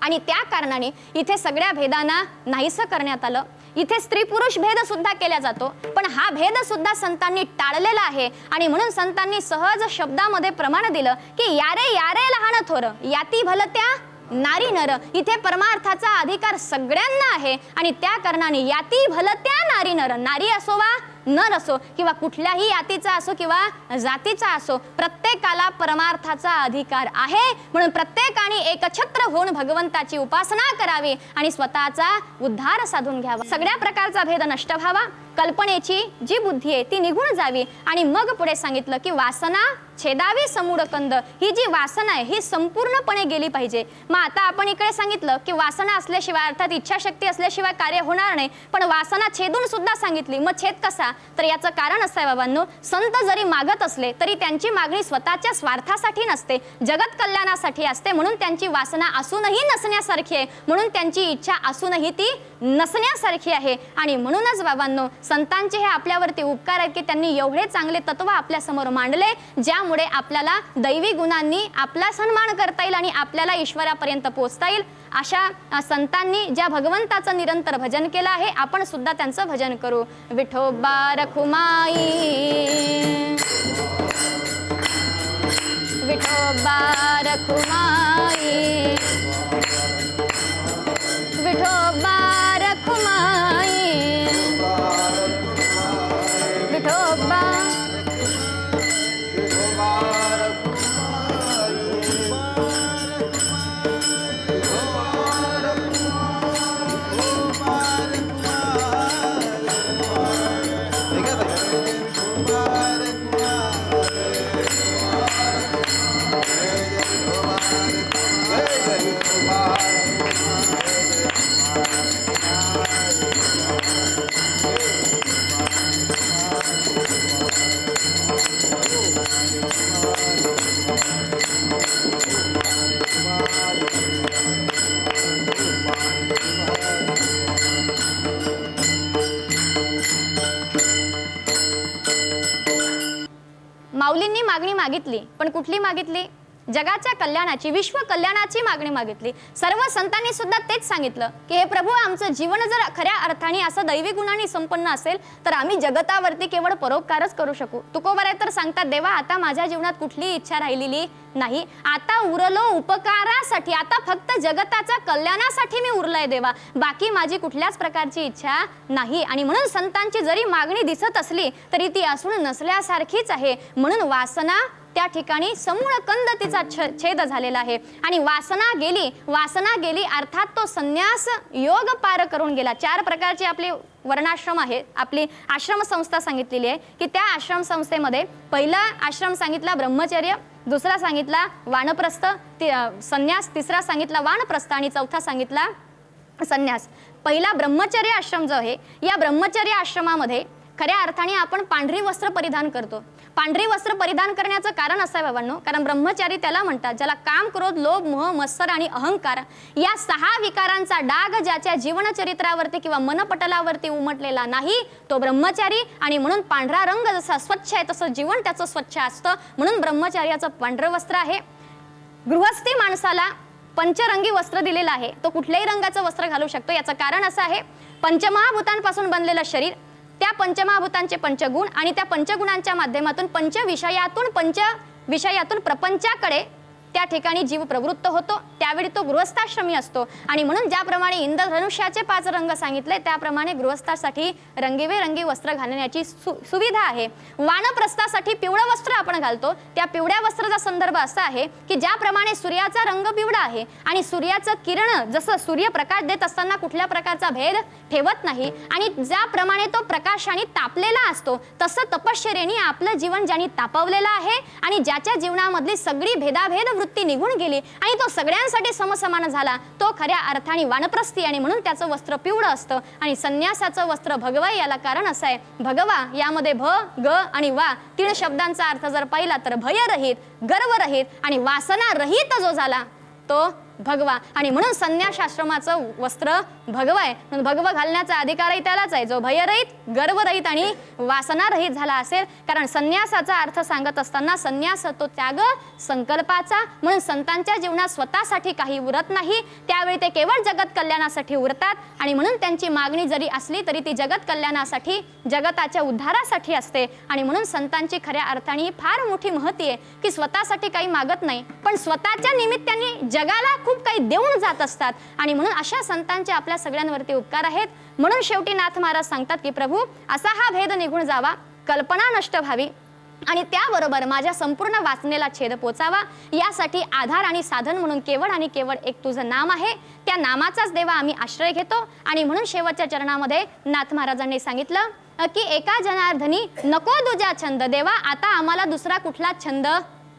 आणि त्या कारणाने इथे सगळ्या भेदांना नाहीसं करण्यात आलं. इथे स्त्री पुरुष भेद सुद्धा केला जातो पण हा भेद सुद्धा संतांनी टाळलेला आहे आणि म्हणून संतांनी सहज शब्दामध्ये प्रमाण दिलं की यारे यारे लहान थोर याती भलत्या नारी नर. इथे परमार्थाचा अधिकार सगळ्यांना आहे आणि त्या कारणाने याती भलत्या नारी नर, नारी असो वा नर असो किंवा कुठल्याही जातीचा असो किंवा जातीचा असो, प्रत्येकाला परमार्थाचा अधिकार आहे. म्हणून प्रत्येकाने एकछत्र होऊन भगवंताची उपासना करावी आणि स्वतःचा उद्धार साधून घ्यावा. सगळ्या प्रकारचा भेद नष्ट व्हावा, कल्पनेची जी बुद्धी आहे ती निघून जावी आणि मग पुढे सांगितलं की वासना छेदावी समूढ कंद. ही जी वासना आहे ही संपूर्णपणे गेली पाहिजे. मग आता आपण इकडे सांगितलं की वासना असल्याशिवाय अर्थात इच्छाशक्ती असल्याशिवाय कार्य होणार नाही, पण वासना छेदून सुद्धा सांगितली. मग छेद कसा? तर याचं कारण असं आहे बाबांनो, संत जरी मागत असले तरी त्यांची मागणी स्वतःच्या स्वार्थासाठी नसते, जगत कल्याणासाठी असते. म्हणून त्यांची वासना असूनही नसण्यासारखी आहे, म्हणून त्यांची इच्छा असूनही ती नसण्यासारखी आहे. आणि म्हणूनच बाबांनो, संतांचे हे आपल्यावरती उपकार आहेत की त्यांनी एवढे चांगले तत्व आपल्या समोर मांडले ज्यामुळे आपल्याला दैवी गुणांनी आपला सन्मान करता येईल आणि आपल्याला ईश्वरापर्यंत पोहोचता येईल. अशा संतांनी ज्या भगवंताचं निरंतर भजन केलं आहे आपण सुद्धा त्यांचं भजन करू. विठोबा रखुमाई, विठोबा रखुमाई, विठोबा रखुमाई, विठोबा मागितली, पण कुठली मागितली? जगाच्या कल्याणाची, विश्व कल्याणाची मागणी मागितली. सर्व संतांनी सुद्धा तेच सांगितलं की हे प्रभू, आमचं जीवन जर खऱ्या अर्थाने असं दैवी गुणांनी संपन्न असेल तर आम्ही जगतावरती केवळ परोपकारच करू शकू. तुकोबाराय तर सांगतात, देवा आता माझ्या जीवनात कुठली इच्छा राहिलेली नाही, आता उरलो उपकारासाठी, आता फक्त जगताच्या कल्याणासाठी मी उरलंय देवा, बाकी माझी कुठल्याच प्रकारची इच्छा नाही. आणि म्हणून संतांची जरी मागणी दिसत असली तरी ती असून नसल्यासारखीच आहे. म्हणून वासना त्या ठिकाणी समूळ कंद तिचा छेद झालेला आहे आणि वासना गेली अर्थात तो संन्यास योग पार करून गेला. 4 प्रकारचे आपले वर्णाश्रम आहे, आपली आश्रम संस्था सांगितलेली आहे की त्या आश्रम संस्थेमध्ये पहिला आश्रम सांगितला ब्रह्मचर्य, दुसरा सांगितला वानप्रस्थ, संन्यास, तिसरा सांगितला वानप्रस्थ आणि चौथा सांगितला संन्यास. पहिला ब्रह्मचर्य आश्रम जो आहे, या ब्रह्मचर्य आश्रमामध्ये खऱ्या अर्थाने आपण पांढरी वस्त्र परिधान करतो. पांढरी वस्त्र परिधान करण्याचं कारण असं आहे बाबांनो, कारण ब्रह्मचारी त्याला म्हणतात ज्याला काम, क्रोध, लोभ, मोह, मत्सर आणि अहंकार या 6 विकारांचा डाग ज्याच्या जीवनचरित्रावरती किंवा मनपटलावरती उमटलेला नाही तो ब्रह्मचारी. आणि म्हणून पांढरा रंग जसा स्वच्छ आहे तसं जीवन त्याचं स्वच्छ असतं, म्हणून ब्रह्मचार्याचं पांढरं वस्त्र आहे. गृहस्थी माणसाला पंचरंगी वस्त्र दिलेलं आहे, तो कुठल्याही रंगाचं वस्त्र घालू शकतो. याचं कारण असं आहे, पंचमहाभूतांपासून बनलेलं शरीर, त्या पंचमहाभूतांचे पंचगुण आणि त्या पंचगुणांच्या माध्यमातून पंचविषयातून प्रपंचाकडे त्या ठिकाणी जीव प्रवृत्त होतो, त्यावेळी तो गृहस्थाश्रमी असतो. आणि म्हणून ज्याप्रमाणे इंद्रधनुष्याचे 5 रंग सांगितले त्याप्रमाणे गृहस्थासाठी रंगीबेरंगी वस्त्र घालण्याची सुविधा आहे. वानप्रस्थासाठी पिवळं वस्त्र आपण घालतो, त्या पिवळ्या वस्त्राचा संदर्भ असा आहे की ज्याप्रमाणे सूर्याचा रंग पिवळा आहे आणि सूर्याचं किरण जसं सूर्यप्रकाश देत असताना कुठल्या प्रकारचा भेद ठेवत नाही आणि ज्याप्रमाणे तो प्रकाशाने तापलेला असतो तसं तपश्चर्येने आपलं जीवन ज्यांनी तापवलेलं आहे आणि ज्याच्या जीवनामधली सगळी भेदाभेद वृत्ती निघून गेली आणि तो सगळ्यांसाठी समसमान झाला, तो खऱ्या अर्थाने वानप्रस्थी. आणि म्हणून त्याचं वस्त्र पिवळं असतं. आणि संन्यासाचं वस्त्र भगवा, याला कारण असं आहे, भगवा यामध्ये भ, ग आणि वा 3 शब्दांचा अर्थ जर पाहिला तर भयरहित, गर्वरहित आणि वासना रहित जो झाला तो भगवा. आणि म्हणून संन्यास आश्रमाचं वस्त्र भगवा आहे, म्हणून भगवा घालण्याचा अधिकारही त्यालाच आहे जो भयरहित, गर्वरहित आणि वासनारहित झाला असेल. कारण संन्यासाचा अर्थ सांगत असताना संन्यास तो त्याग संकल्पाचा, म्हणून संतांच्या जीवनात स्वतःसाठी काही उरत नाही, त्यावेळी ते केवळ जगत कल्याणासाठी उरतात. आणि म्हणून त्यांची मागणी जरी असली तरी ती जगत कल्याणासाठी, जगताच्या उद्धारासाठी असते. आणि म्हणून संतांची खऱ्या अर्थाने ही फार मोठी महती आहे की स्वतःसाठी काही मागत नाही, पण स्वतःच्या निमित्ताने जगाला खूप काही देऊन जात असतात. आणि म्हणून अशा संतांचे आपल्या सगळ्यांवरती उपकार आहेत. म्हणून शेवटी नाथ महाराज सांगतात की प्रभू, असा हा भेद निघून जावा, कल्पना नष्ट व्हावी आणि त्याबरोबर माझ्या संपूर्ण वासनेला छेद पोचावा, यासाठी आधार आणि साधन म्हणून केवळ आणि केवळ एक तुझं नाम आहे. त्या नामाचाच देवा आम्ही आश्रय घेतो. आणि म्हणून शेवटच्या चरणामध्ये नाथ महाराजांनी सांगितलं की एका जनार्दनी नको दुजा छंद, देवा आता आम्हाला दुसरा कुठला छंद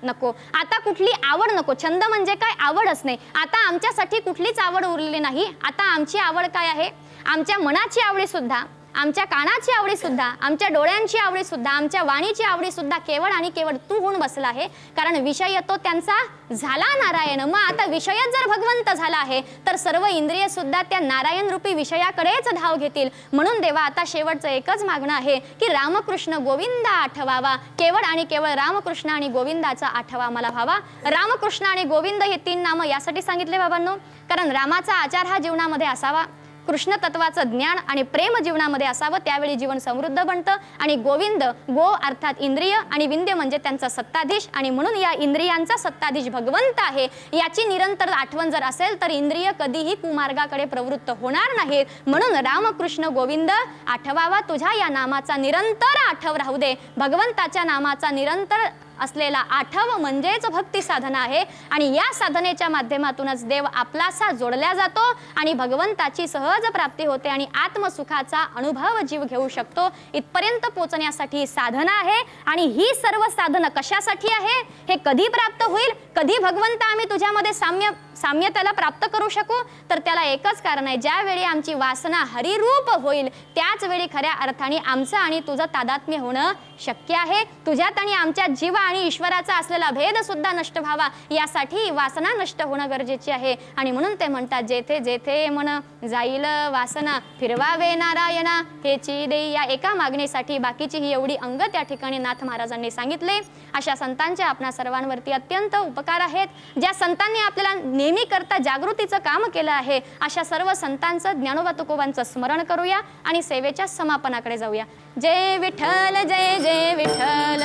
नको, आता कुठली आवड नको. छंद म्हणजे काय? आवडच नाही. आता आमच्यासाठी कुठलीच आवड उरलेली नाही. आता आमची आवड काय आहे? आमच्या मनाची आवडी सुद्धा, आमच्या कानाची आवडी सुद्धा, आमच्या डोळ्यांची आवडी सुद्धा, आमच्या वाणीची आवडी सुद्धा केवळ आणि केवळ तू होऊन बसला आहे. कारण विषय तो त्यांचा झाला नारायण. मग आता विषयच जर भगवंत झाला आहे तर सर्व इंद्रिय सुद्धा त्या नारायण रूपी विषयाकडेच धाव घेतील. म्हणून देवा आता शेवटचं एकच मागणं आहे की रामकृष्ण गोविंदा आठवावा, केवळ आणि केवळ रामकृष्ण आणि गोविंदाचा आठवा मला व्हावा. रामकृष्ण आणि गोविंद हे 3 नामं यासाठी सांगितले बाबांनो, कारण रामाचा आचार हा जीवनामध्ये असावा, कृष्ण तत्वाचं ज्ञान आणि प्रेम जीवनामध्ये असावं, त्यावेळी जीवन समृद्ध बनतं. आणि गोविंद, गो अर्थात इंद्रिय आणि विंध्य म्हणजे त्यांचा सत्ताधीश. आणि म्हणून या इंद्रियांचा सत्ताधीश भगवंत आहे, याची निरंतर आठवण जर असेल तर इंद्रिय कधीही कुमार्गाकडे प्रवृत्त होणार नाहीत. म्हणून रामकृष्ण गोविंद आठवावा, तुझ्या या नामाचा निरंतर आठव राहू दे. भगवंताच्या नामाचा निरंतर असलेला आठव म्हणजेच भक्ती साधना आहे. आणि या साधनेच्या माध्यमातूनच देव आपलासा जोडला जातो आणि भगवंताची सहज प्राप्ती होते आणि आत्मसुखाचा अनुभव जीव घेऊ शकतो. इथपर्यंत पोहोचण्यासाठी साधना आहे. आणि ही सर्व साधनं कशासाठी आहे? हे कधी प्राप्त होईल? कधी भगवंत आम्ही तुझ्यामध्ये साम्य साम्यतेला प्राप्त करू शकू तर त्याला एकच कारण आहे, ज्यावेळी आमची वासना हरिरूप होईल त्याच वेळी खऱ्या अर्थाने आमचं आणि तुझं तादात्म्य होणं शक्य आहे. तुझ्यात आणि आमच्या जीव आणि ईश्वराचा असलेला भेद सुद्धा नष्ट व्हावा यासाठी वासना नष्ट होणं गरजेची आहे. आणि म्हणून ते म्हणतात, जेथे जेथे मन जाईल वासना फिरवावे नारायणा हेची देई. या एका मागणीसाठी बाकीची ही एवढी अंग त्या ठिकाणी नाथ महाराजांनी सांगितले. अशा संतांचे आपणा सर्वांवरती अत्यंत उपकार आहेत. ज्या संतांनी आपल्याला नेहमी करता जागृतीचं काम केलं आहे, अशा सर्व संतांचं ज्ञानोबा तुकोबांचं स्मरण करूया आणि सेवेच्या समापनाकडे जाऊया. जय विठ्ठल जय जय विठ्ठल,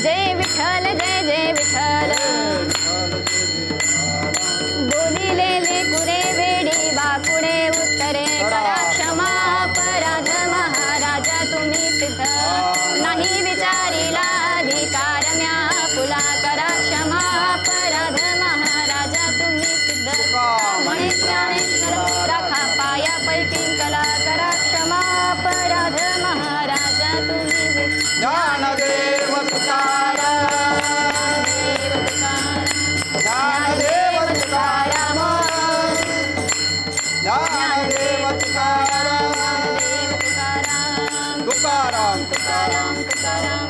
जय विठ्ठल जय जय विठ्ठल. बोलिलेले कुरे वेडी बापुडे उत्तरे करा क्षमा अपराध महाराजा तुम्ही सिद्ध. नाही विचारीला अधिकार म्या फुला करा क्षमा अपराध महाराजा तुम्ही सिद्ध. म्हणे ज्ञानेश्वर राखा पाया पैकी कला करा क्षमा अपराध महाराजा तुम्ही सिद्ध. ज्ञानदेव तुकाराम, ज्ञानदेव तुकाराम, ज्ञानदेव तुकाराम, तुकाराम तुकाराम.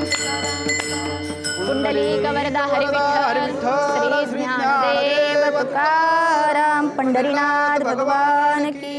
पुंडलिक वरदा हरी विठ्ठल, श्री ज्ञानदेव तुकाराम. पंढरीनाथ भगवान की